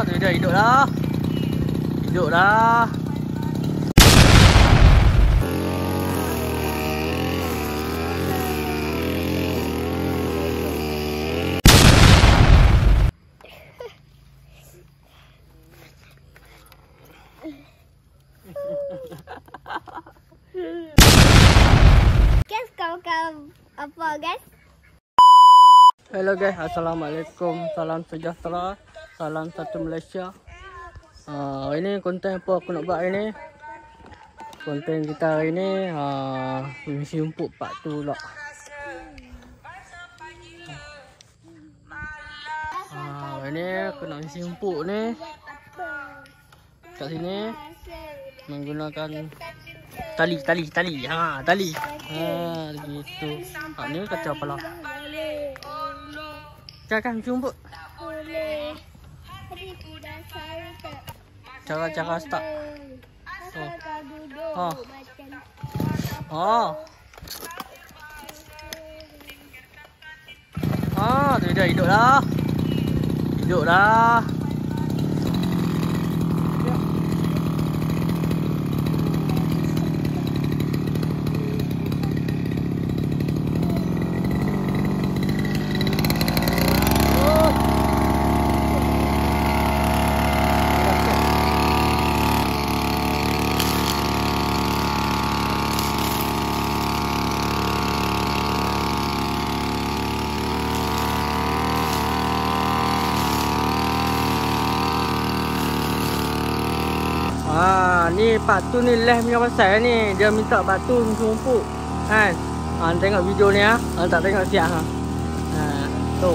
Tu dia hidup dah. Hidup dah. Guys, kawan-kawan apa guys? Hello guys, assalamualaikum, salam sejahtera, salam satu Malaysia. Ini konten apa aku nak buat hari ni? Konten kita hari ni mengisi rumput part tu pula. Hari ni aku nak mengisi rumput ni kat sini menggunakan tali. Tali. Gitu. Ni kacau pala. Jangan rumput. Cara start. Tu dia hidup dah. Hidup dah. Ni batu ni leh punya pasal ni. Dia minta batu rumput kan. Tengok video ni tak tengok siap tu.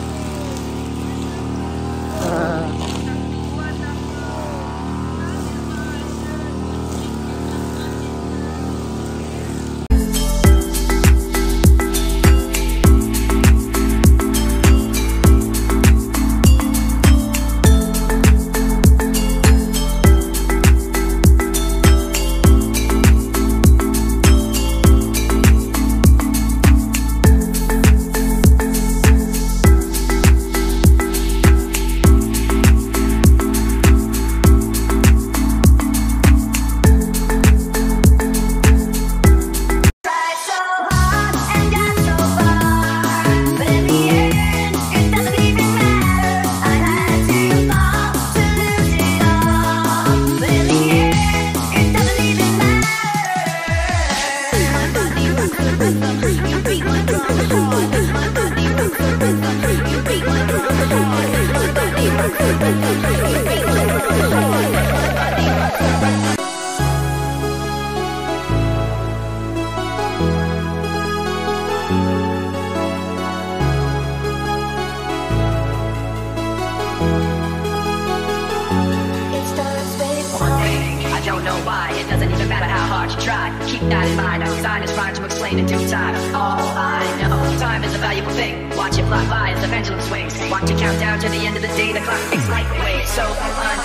Keep that in mind, I designed this rhyme to explain in due time. All I know, time is a valuable thing. Watch it fly by as the pendulum swings. Watch it count down to the end of the day. The clock ticks like waves, so unreal.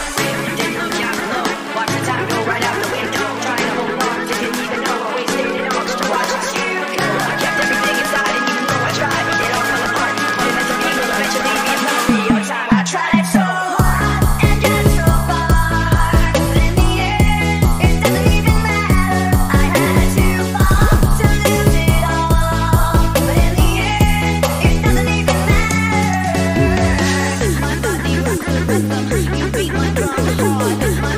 Didn't look down below. Watch the time go right out the window. Trying to hold on, didn't even know I wasted it all just to watch you go. I kept everything inside, and even though I tried, it all fell apart. What it meant to me will eventually be enough. Your time, I tried so hard and yet so far. But in the end, it doesn't even matter. I had to fall to lose it all. But in the end, it doesn't even matter. My body rocks the rhythm. You beat my drum hard.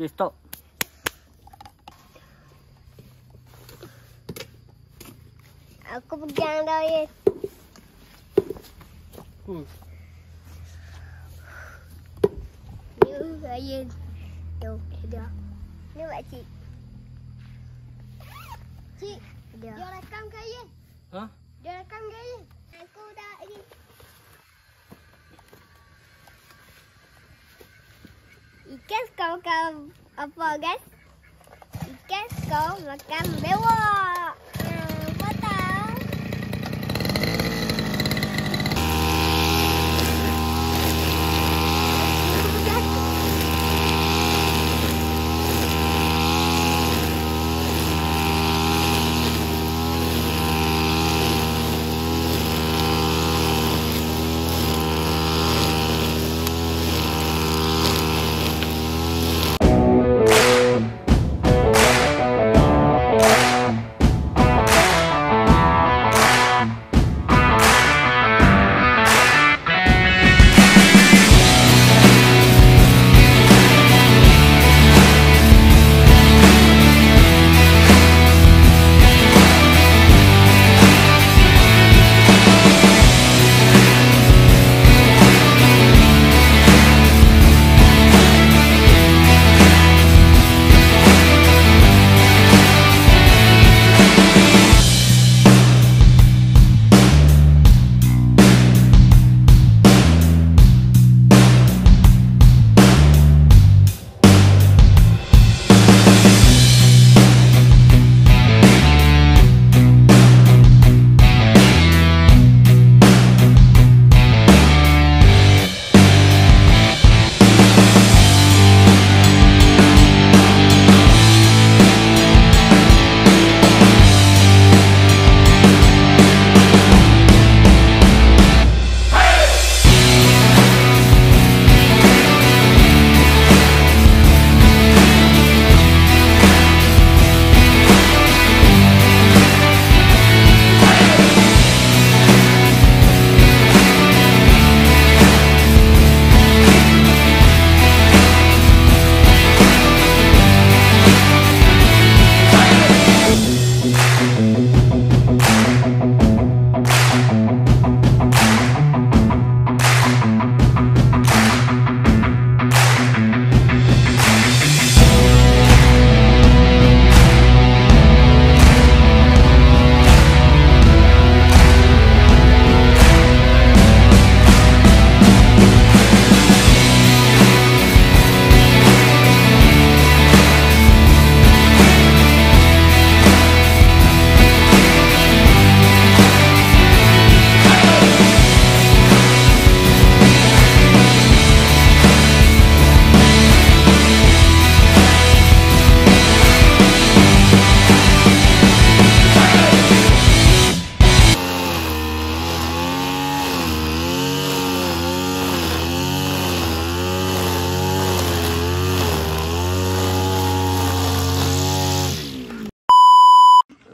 Okay, stop. Aku pegang dah, Yes. Ni Ryan. Jom, dah. Ni buat cik. Cik, dia rekam ke Ryan? Ha? Dia rekam ke Ryan? Aku dah ni. Ikan kau makan apa, guys? Ikan kau makan bewok. Potong.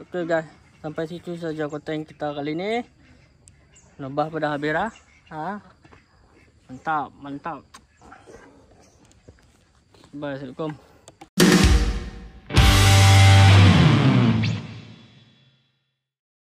Okay guys, sampai situ saja konten kita kali ni. Lebah pada habis dah. Ha? Mantap, mantap. Bye, Assalamualaikum.